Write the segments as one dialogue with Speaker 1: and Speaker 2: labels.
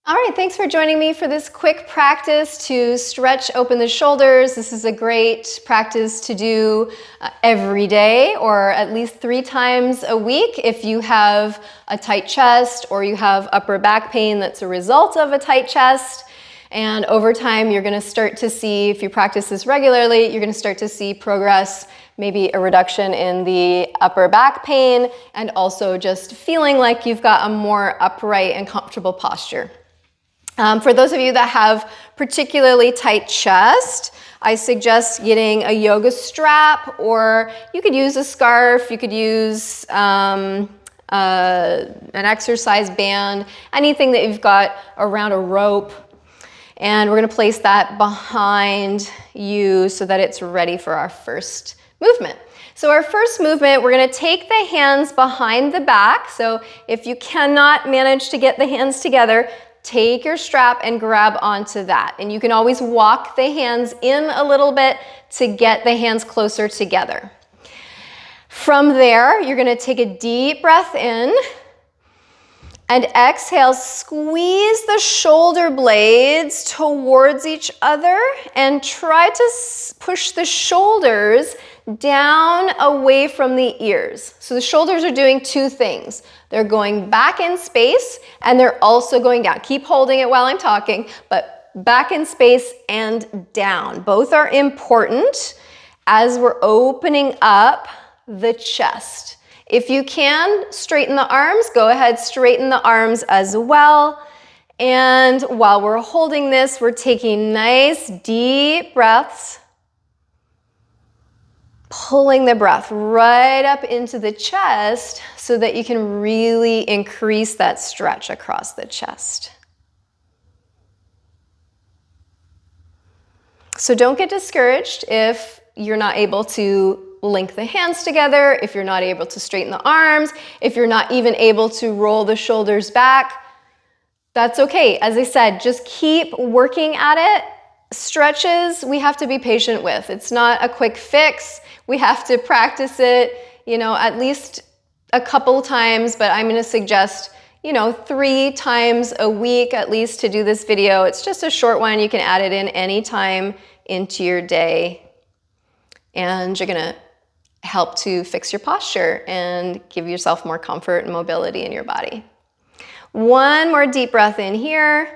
Speaker 1: All right, thanks for joining me for this quick practice to stretch open the shoulders. This is a great practice to do every day or at least 3 times a week if you have a tight chest or you have upper back pain that's a result of a tight chest. And over time, you're gonna start to see, if you practice this regularly, you're gonna start to see progress, maybe a reduction in the upper back pain and also just feeling like you've got a more upright and comfortable posture. For those of you that have particularly tight chest, I suggest getting a yoga strap, or you could use a scarf, you could use an exercise band, anything that you've got around a rope. And we're gonna place that behind you so that it's ready for our first movement. So our first movement, we're gonna take the hands behind the back. So if you cannot manage to get the hands together, take your strap and grab onto that. And you can always walk the hands in a little bit to get the hands closer together. From there, you're gonna take a deep breath in and exhale, squeeze the shoulder blades towards each other and try to push the shoulders down away from the ears. So the shoulders are doing 2 things. They're going back in space and they're also going down. Keep holding it while I'm talking, but back in space and down. Both are important as we're opening up the chest. If you can straighten the arms, go ahead, straighten the arms as well. And while we're holding this, we're taking nice deep breaths, pulling the breath right up into the chest so that you can really increase that stretch across the chest. So don't get discouraged if you're not able to link the hands together, if you're not able to straighten the arms, if you're not even able to roll the shoulders back. That's okay. As I said, just keep working at it. Stretches, we have to be patient with. It's not a quick fix. We have to practice it, at least a couple times, but I'm gonna suggest, 3 times a week at least to do this video. It's just a short one. You can add it in anytime into your day. And you're gonna help to fix your posture and give yourself more comfort and mobility in your body. One more deep breath in here.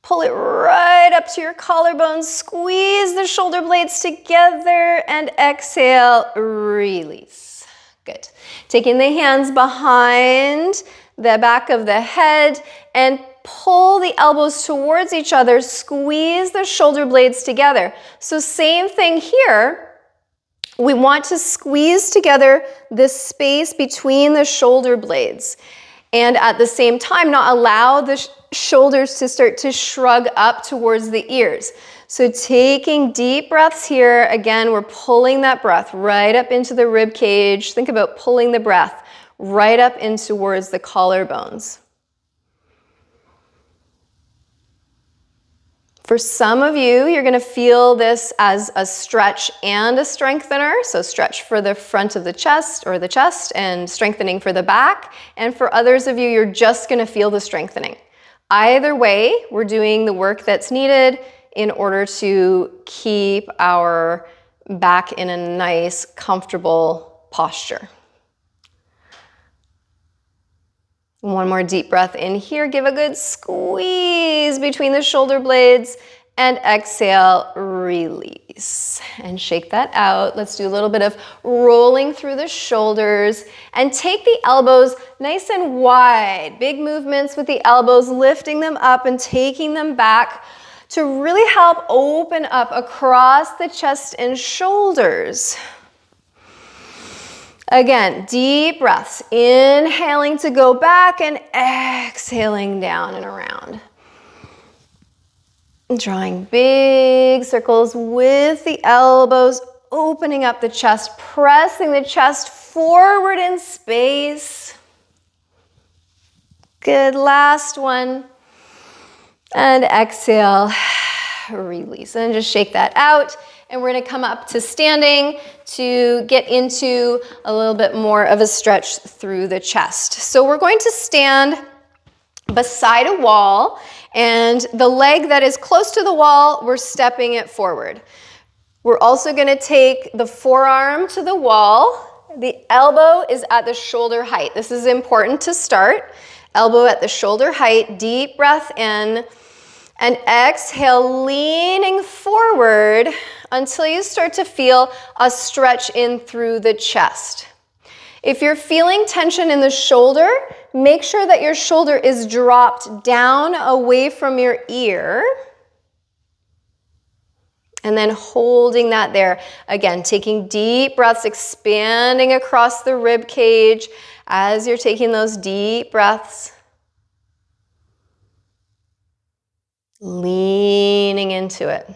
Speaker 1: Pull it right up to your collarbones, squeeze the shoulder blades together, and exhale, release. Good. Taking the hands behind the back of the head and pull the elbows towards each other, squeeze the shoulder blades together. So same thing here. We want to squeeze together this space between the shoulder blades. And at the same time, not allow the shoulders to start to shrug up towards the ears. So taking deep breaths here, again, we're pulling that breath right up into the rib cage. Think about pulling the breath right up in towards the collarbones. For some of you, you're gonna feel this as a stretch and a strengthener. So stretch for the front of the chest or the chest and strengthening for the back. And for others of you, you're just gonna feel the strengthening. Either way, we're doing the work that's needed in order to keep our back in a nice, comfortable posture. One more deep breath in here. Give a good squeeze between the shoulder blades and exhale, release. And shake that out. Let's do a little bit of rolling through the shoulders and take the elbows nice and wide. Big movements with the elbows, lifting them up and taking them back to really help open up across the chest and shoulders. Again, deep breaths, inhaling to go back and exhaling down and around. Drawing big circles with the elbows, opening up the chest, pressing the chest forward in space. Good, last one. And exhale, release, and just shake that out. And we're gonna come up to standing to get into a little bit more of a stretch through the chest. So we're going to stand beside a wall, and the leg that is close to the wall, we're stepping it forward. We're also going to take the forearm to the wall. The elbow is at the shoulder height. This is important to start. Elbow at the shoulder height, deep breath in, and exhale, leaning forward until you start to feel a stretch in through the chest. If you're feeling tension in the shoulder, make sure that your shoulder is dropped down away from your ear. And then holding that there. Again, taking deep breaths, expanding across the rib cage as you're taking those deep breaths. Leaning into it.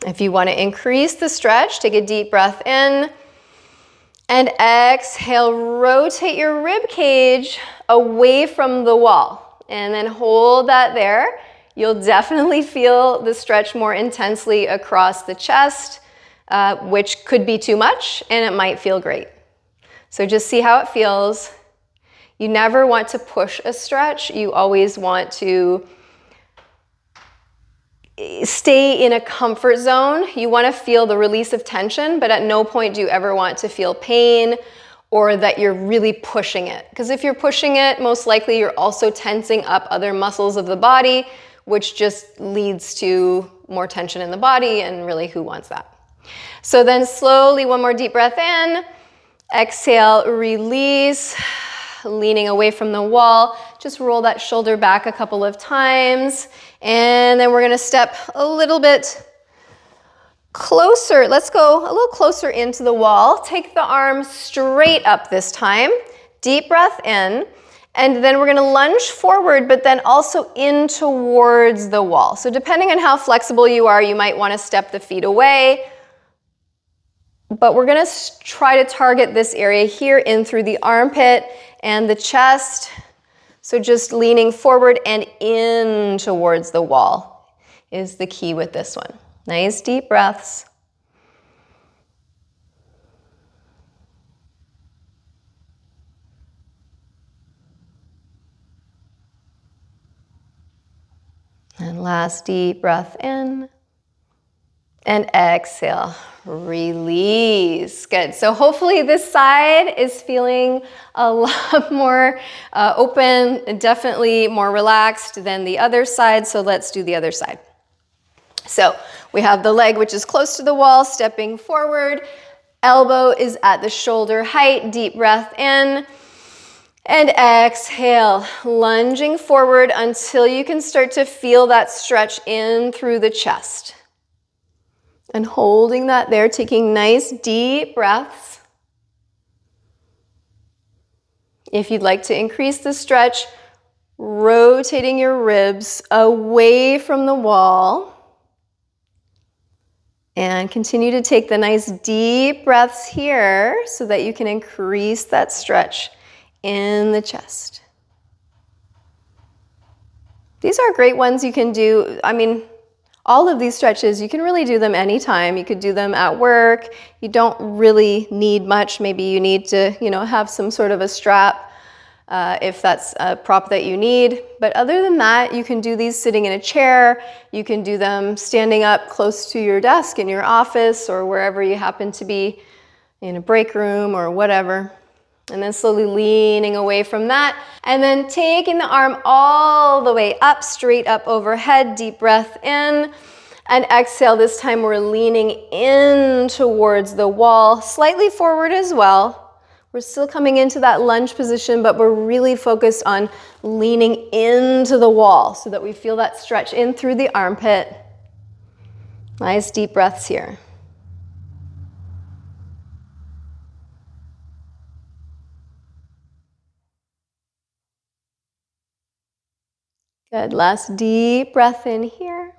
Speaker 1: If you want to increase the stretch, take a deep breath in. And exhale, rotate your rib cage away from the wall. And then hold that there. You'll definitely feel the stretch more intensely across the chest, which could be too much, and it might feel great. So just see how it feels. You never want to push a stretch. You always want to stay in a comfort zone. You want to feel the release of tension, but at no point do you ever want to feel pain or that you're really pushing it. Because if you're pushing it, most likely you're also tensing up other muscles of the body, which just leads to more tension in the body, and really, who wants that? So then slowly, one more deep breath in. Exhale, release, leaning away from the wall. Just roll that shoulder back a couple of times. And then we're gonna step a little bit closer. Let's go a little closer into the wall. Take the arm straight up this time. Deep breath in. And then we're gonna lunge forward, but then also in towards the wall. So depending on how flexible you are, you might wanna step the feet away. But we're gonna try to target this area here in through the armpit and the chest. So just leaning forward and in towards the wall is the key with this one. Nice deep breaths. And last deep breath in. And exhale, release. Good. So hopefully this side is feeling a lot more open, definitely more relaxed than the other side. So let's do the other side. So we have the leg which is close to the wall, stepping forward. Elbow is at the shoulder height. Deep breath in. And exhale, lunging forward until you can start to feel that stretch in through the chest. And holding that there, taking nice deep breaths. If you'd like to increase the stretch, rotating your ribs away from the wall. And continue to take the nice deep breaths here so that you can increase that stretch in the chest. These are great ones you can do. I mean, all of these stretches, you can really do them anytime. You could do them at work. You don't really need much. Maybe you need to, have some sort of a strap if that's a prop that you need. But other than that, you can do these sitting in a chair. You can do them standing up close to your desk in your office or wherever you happen to be, in a break room or whatever. And then slowly leaning away from that. And then taking the arm all the way up, straight up overhead. Deep breath in. And exhale. This time we're leaning in towards the wall, slightly forward as well. We're still coming into that lunge position, but we're really focused on leaning into the wall so that we feel that stretch in through the armpit. Nice deep breaths here. Good, last deep breath in here.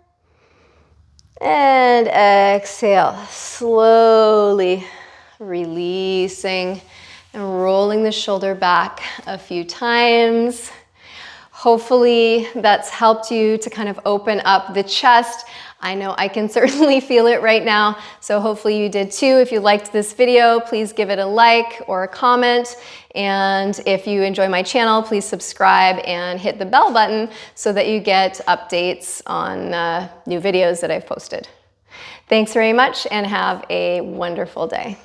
Speaker 1: And exhale, slowly releasing and rolling the shoulder back a few times. Hopefully that's helped you to kind of open up the chest. I know I can certainly feel it right now, so hopefully you did too. If you liked this video, please give it a like or a comment. And if you enjoy my channel, please subscribe and hit the bell button so that you get updates on new videos that I've posted. Thanks very much and have a wonderful day.